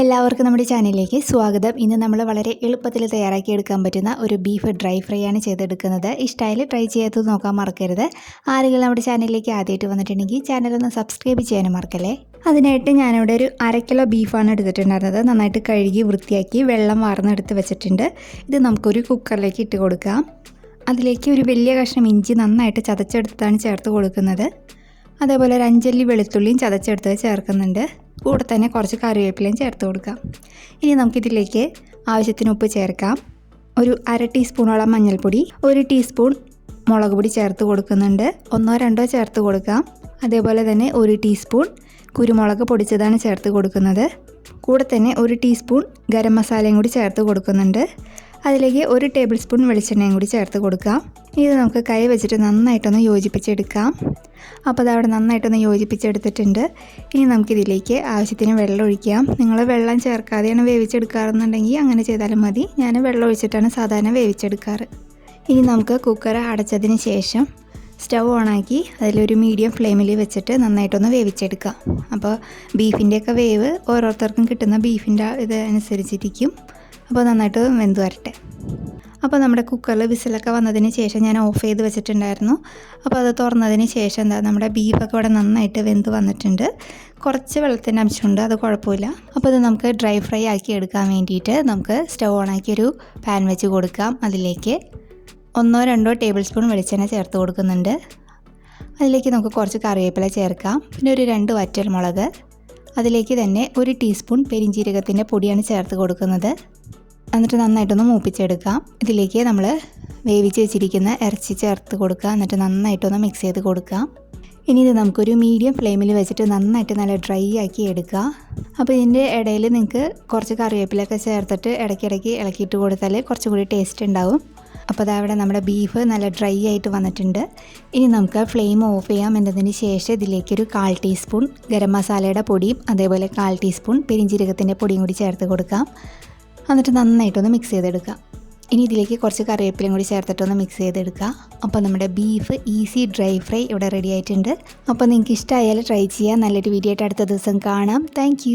എല്ലാവർക്കും നമ്മുടെ ചാനലിലേക്ക് സ്വാഗതം. ഇന്ന് നമ്മൾ വളരെ എളുപ്പത്തിൽ തയ്യാറാക്കിയെടുക്കാൻ പറ്റുന്ന ഒരു ബീഫ് ഡ്രൈ ഫ്രൈ ആണ് ചെയ്തെടുക്കുന്നത്. ഇഷ്ടമായാൽ ട്രൈ ചെയ്യാത്തത് നോക്കാൻ മറക്കരുത്. ആരെങ്കിലും നമ്മുടെ ചാനലിലേക്ക് ആദ്യമായിട്ട് വന്നിട്ടുണ്ടെങ്കിൽ ചാനലൊന്ന് സബ്സ്ക്രൈബ് ചെയ്യാനും മറക്കല്ലേ. അതിനായിട്ട് ഞാനിവിടെ ഒരു 1/2 കിലോ ബീഫാണ് എടുത്തിട്ടുണ്ടായിരുന്നത്. നന്നായിട്ട് കഴുകി വൃത്തിയാക്കി വെള്ളം വാർന്നെടുത്ത് വെച്ചിട്ടുണ്ട്. ഇത് നമുക്കൊരു കുക്കറിലേക്ക് ഇട്ട് കൊടുക്കാം. അതിലേക്ക് ഒരു വലിയ കഷ്ണം ഇഞ്ചി നന്നായിട്ട് ചതച്ചെടുത്താണ് ചേർത്ത് കൊടുക്കുന്നത്. അതേപോലെ ഒരു 5 അല്ലി വെളുത്തുള്ളിയും ചതച്ചെടുത്ത് ചേർക്കുന്നുണ്ട്. കൂടെ തന്നെ കുറച്ച് കറിവേപ്പിലയും ചേർത്ത് കൊടുക്കാം. ഇനി നമുക്കിതിലേക്ക് ആവശ്യത്തിന് ഉപ്പ് ചേർക്കാം. ഒരു 1/2 ടീസ്പൂണോളം മഞ്ഞൾപ്പൊടി, 1 ടീസ്പൂൺ മുളക് പൊടി ചേർത്ത് കൊടുക്കുന്നുണ്ട്. 1-2 ചേർത്ത് കൊടുക്കാം. അതേപോലെ തന്നെ 1 ടീസ്പൂൺ കുരുമുളക് പൊടിച്ചതാണ് ചേർത്ത് കൊടുക്കുന്നത്. കൂടെ തന്നെ 1 ടീസ്പൂൺ ഗരം മസാലയും കൂടി ചേർത്ത് കൊടുക്കുന്നുണ്ട്. അതിലേക്ക് 1 ടേബിൾ സ്പൂൺ വെളിച്ചെണ്ണയും കൂടി ചേർത്ത് കൊടുക്കാം. ഇത് നമുക്ക് കൈ വെച്ചിട്ട് നന്നായിട്ടൊന്ന് യോജിപ്പിച്ചെടുക്കാം. അപ്പോൾ അതവിടെ നന്നായിട്ടൊന്ന് യോജിപ്പിച്ചെടുത്തിട്ടുണ്ട്. ഇനി നമുക്കിതിലേക്ക് ആവശ്യത്തിന് വെള്ളം ഒഴിക്കാം. നിങ്ങൾ വെള്ളം ചേർക്കാതെയാണ് വേവിച്ചെടുക്കാറെന്നുണ്ടെങ്കിൽ അങ്ങനെ ചെയ്താലും മതി. ഞാൻ വെള്ളം ഒഴിച്ചിട്ടാണ് സാധാരണ വേവിച്ചെടുക്കാറ്. ഇനി നമുക്ക് കുക്കർ അടച്ചതിന് ശേഷം സ്റ്റൗ ഓണാക്കി അതിലൊരു മീഡിയം ഫ്ലെയിമിൽ വെച്ചിട്ട് നന്നായിട്ടൊന്ന് വേവിച്ചെടുക്കാം. അപ്പോൾ ബീഫിൻ്റെയൊക്കെ വേവ് ഓരോരുത്തർക്കും കിട്ടുന്ന ബീഫിൻ്റെ ഇത് അനുസരിച്ചിരിക്കും. അപ്പോൾ നന്നായിട്ട് വെന്ത് വരട്ടെ. അപ്പോൾ നമ്മുടെ കുക്കറിൽ വിസിലൊക്കെ വന്നതിന് ശേഷം ഞാൻ ഓഫ് ചെയ്ത് വെച്ചിട്ടുണ്ടായിരുന്നു. അപ്പോൾ അത് തുറന്നതിന് ശേഷം നമ്മുടെ ബീഫൊക്കെ ഇവിടെ നന്നായിട്ട് വെന്ത് വന്നിട്ടുണ്ട്. കുറച്ച് വെള്ളത്തിൻ്റെ അംശമുണ്ട്, അത് കുഴപ്പമില്ല. അപ്പോൾ ഇത് നമുക്ക് ഡ്രൈ ഫ്രൈ ആക്കി എടുക്കാൻ വേണ്ടിയിട്ട് നമുക്ക് സ്റ്റൗ ഓണാക്കി ഒരു പാൻ വെച്ച് കൊടുക്കാം. അതിലേക്ക് 1-2 ടേബിൾ സ്പൂൺ വെളിച്ചെണ്ണ ചേർത്ത് കൊടുക്കുന്നുണ്ട്. അതിലേക്ക് നമുക്ക് കുറച്ച് കറിവേപ്പില ചേർക്കാം. പിന്നെ ഒരു 2 വറ്റൽമുളക്, അതിലേക്ക് തന്നെ 1 ടീസ്പൂൺ പെരിഞ്ജീരകത്തിൻ്റെ പൊടിയാണ് ചേർത്ത് കൊടുക്കുന്നത്. എന്നിട്ട് നന്നായിട്ടൊന്ന് മൂപ്പിച്ചെടുക്കാം. ഇതിലേക്ക് നമ്മൾ വേവിച്ച് വെച്ചിരിക്കുന്ന ഇറച്ചി ചേർത്ത് കൊടുക്കുക. എന്നിട്ട് നന്നായിട്ടൊന്ന് മിക്സ് ചെയ്ത് കൊടുക്കാം. ഇനി ഇത് നമുക്കൊരു മീഡിയം ഫ്ലെയിമിൽ വെച്ചിട്ട് നന്നായിട്ട് നല്ല ഡ്രൈ ആക്കി എടുക്കുക. അപ്പോൾ ഇതിൻ്റെ ഇടയിൽ നിങ്ങൾക്ക് കുറച്ച് കറിവേപ്പിലൊക്കെ ചേർത്തിട്ട് ഇടയ്ക്കിടയ്ക്ക് ഇളക്കിയിട്ട് കൊടുത്താൽ കുറച്ചും കൂടി ടേസ്റ്റ് ഉണ്ടാവും. അപ്പോൾ അതവിടെ നമ്മുടെ ബീഫ് നല്ല ഡ്രൈ ആയിട്ട് വന്നിട്ടുണ്ട്. ഇനി നമുക്ക് ഫ്ലെയിം ഓഫ് ചെയ്യാം. എന്നതിന് ശേഷം ഇതിലേക്കൊരു 1/4 ടീസ്പൂൺ ഗരം മസാലയുടെ പൊടിയും അതേപോലെ 1/4 ടീസ്പൂൺ പെരിഞ്ജീരകത്തിൻ്റെ പൊടിയും കൂടി ചേർത്ത് കൊടുക്കാം. എന്നിട്ട് നന്നായിട്ടൊന്ന് മിക്സ് ചെയ്തെടുക്കാം. ഇനി ഇതിലേക്ക് കുറച്ച് കറിവേപ്പിലയും കൂടി ചേർത്തിട്ടൊന്ന് മിക്സ് ചെയ്തെടുക്കുക. അപ്പോൾ നമ്മുടെ ബീഫ് ഈസി ഡ്രൈ ഫ്രൈ ഇവിടെ റെഡി ആയിട്ടുണ്ട്. അപ്പോൾ നിങ്ങൾക്ക് ഇഷ്ടമായാൽ ട്രൈ ചെയ്യാം. നല്ലൊരു വീഡിയോ ആയിട്ട് അടുത്ത ദിവസം കാണാം. താങ്ക്